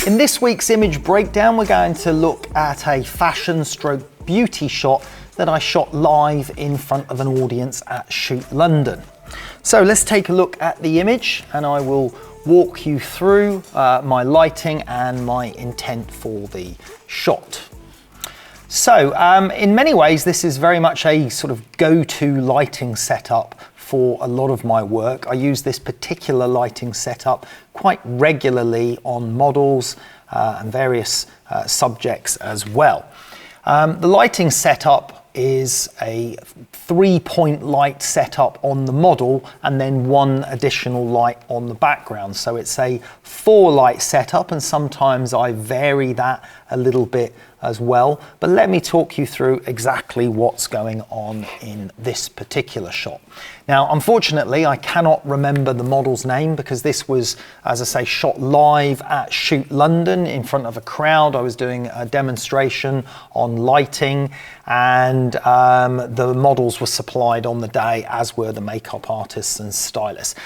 In this week's image breakdown, we're going to look at a fashion stroke beauty shot that I shot live in front of an audience at Shoot London. So let's take a look at the image and I will walk you through my lighting and my intent for the shot. So in many ways, this is very much a sort of go-to lighting setup for a lot of my work. I use this particular lighting setup quite regularly on models and various subjects as well. The lighting setup is a 3-point light setup on the model and then 1 additional light on the background. So it's a 4-light setup, and sometimes I vary that a little bit as well. But let me talk you through exactly what's going on in this particular shot. Now, unfortunately, I cannot remember the model's name because this was, as I say, shot live at Shoot London in front of a crowd. I was doing a demonstration on lighting, and the models were supplied on the day, as were the makeup artists and stylists.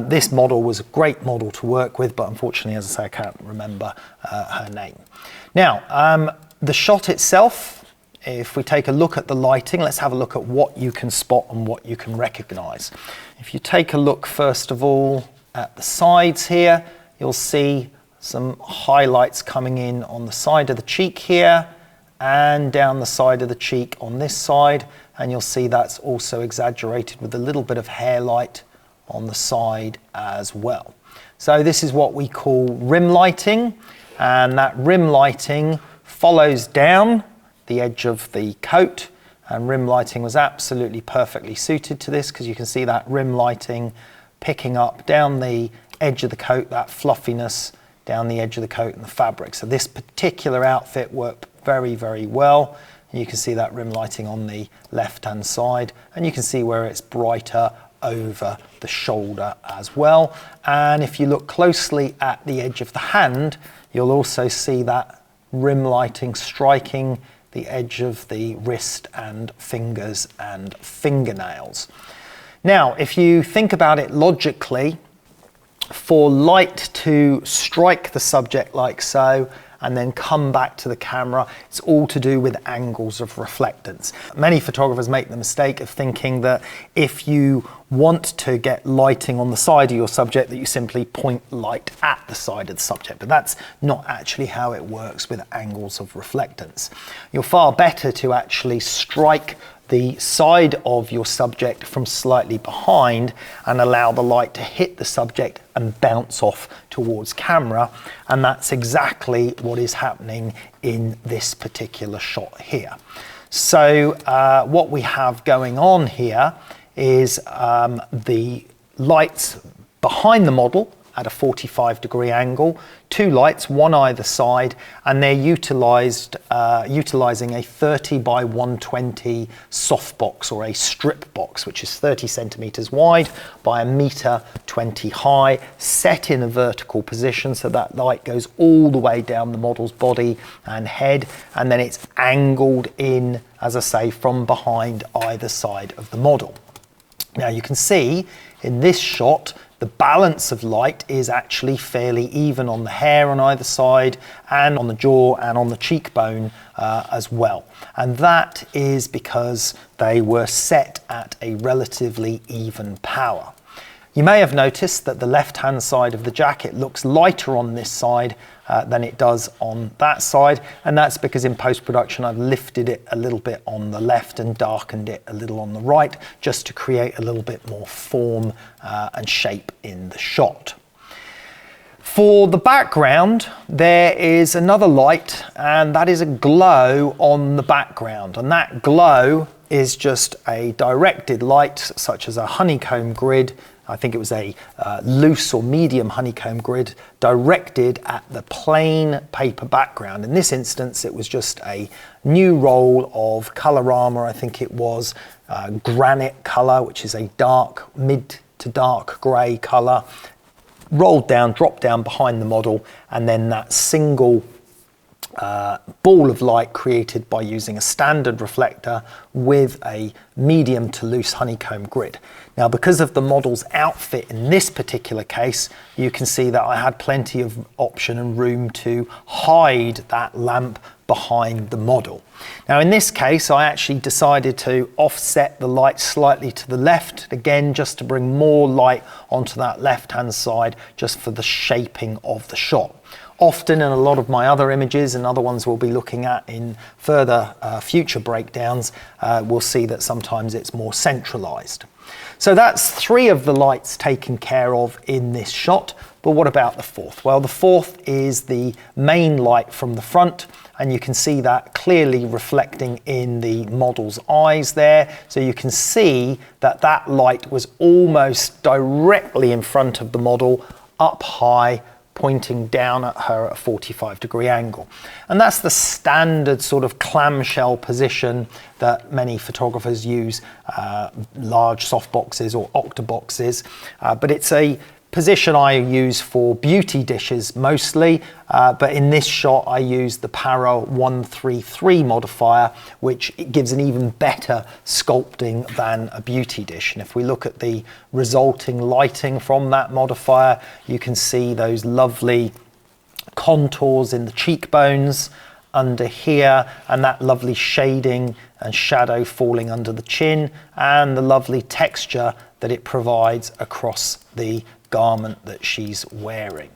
This model was a great model to work with, but unfortunately, as I say, I can't remember her name. Now, the shot itself, if we take a look at the lighting, let's have a look at what you can spot and what you can recognize. If you take a look, first of all, at the sides here, you'll see some highlights coming in on the side of the cheek here and down the side of the cheek on this side. And you'll see that's also exaggerated with a little bit of hair light on the side as well. So this is what we call rim lighting, and that rim lighting follows down the edge of the coat, and rim lighting was absolutely perfectly suited to this because you can see that rim lighting picking up down the edge of the coat, that fluffiness down the edge of the coat and the fabric. So this particular outfit worked very, very well. You can see that rim lighting on the left-hand side, and you can see where it's brighter over the shoulder as well. And if you look closely at the edge of the hand, you'll also see that rim lighting striking the edge of the wrist and fingers and fingernails. Now, if you think about it logically, for light to strike the subject like so and then come back to the camera, it's all to do with angles of reflectance. Many photographers make the mistake of thinking that if you want to get lighting on the side of your subject, that you simply point light at the side of the subject, but that's not actually how it works with angles of reflectance. You're far better to actually strike the side of your subject from slightly behind and allow the light to hit the subject and bounce off towards camera, and that's exactly what is happening in this particular shot here. So what we have going on here is the lights behind the model at a 45-degree angle, 2 lights, 1 either side, and they're utilizing a 30 by 120 softbox, or a strip box, which is 30 centimeters wide by 1.20 meters high, set in a vertical position so that light goes all the way down the model's body and head, and then it's angled in, as I say, from behind either side of the model. Now you can see in this shot, the balance of light is actually fairly even on the hair on either side and on the jaw and on the cheekbone as well. And that is because they were set at a relatively even power. You may have noticed that the left-hand side of the jacket looks lighter on this side than it does on that side, and that's because in post-production I've lifted it a little bit on the left and darkened it a little on the right, just to create a little bit more form and shape in the shot. For the background, there is another light, and that is a glow on the background, and that glow is just a directed light, such as a honeycomb grid. I think it was a loose or medium honeycomb grid directed at the plain paper background. In this instance, it was just a new roll of Colorama. I think it was granite color, which is a dark, mid to dark gray color, rolled down, dropped down behind the model, and then that single ball of light created by using a standard reflector with a medium to loose honeycomb grid. Now, because of the model's outfit in this particular case, you can see that I had plenty of option and room to hide that lamp behind the model. Now, in this case, I actually decided to offset the light slightly to the left, again, just to bring more light onto that left-hand side, just for the shaping of the shot. Often in a lot of my other images, and other ones we'll be looking at in further future breakdowns, we'll see that sometimes it's more centralized. So that's 3 of the lights taken care of in this shot, but what about the 4th? Well, the 4th is the main light from the front, and you can see that clearly reflecting in the model's eyes there. So you can see that that light was almost directly in front of the model, up high, pointing down at her at a 45-degree angle. And that's the standard sort of clamshell position that many photographers use, large softboxes or octaboxes, but it's a position I use for beauty dishes mostly, but in this shot I use the Para 133 modifier, which gives an even better sculpting than a beauty dish. And if we look at the resulting lighting from that modifier, you can see those lovely contours in the cheekbones under here, and that lovely shading and shadow falling under the chin, and the lovely texture that it provides across the garment that she's wearing.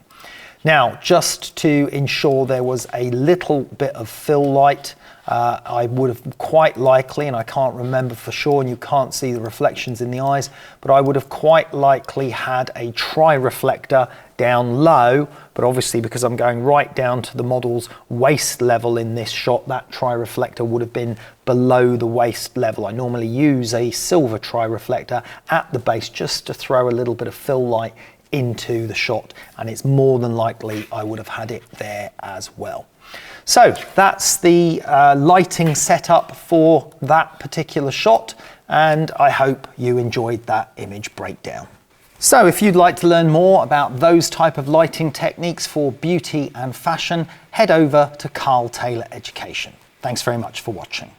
Now, just to ensure there was a little bit of fill light, I would have quite likely, and I can't remember for sure, and you can't see the reflections in the eyes, but I would have quite likely had a tri-reflector down low, but obviously because I'm going right down to the model's waist level in this shot, that tri-reflector would have been below the waist level. I normally use a silver tri-reflector at the base just to throw a little bit of fill light into the shot, and it's more than likely I would have had it there as well. So that's the lighting setup for that particular shot, and I hope you enjoyed that image breakdown. So if you'd like to learn more about those type of lighting techniques for beauty and fashion, head over to Karl Taylor Education. Thanks very much for watching.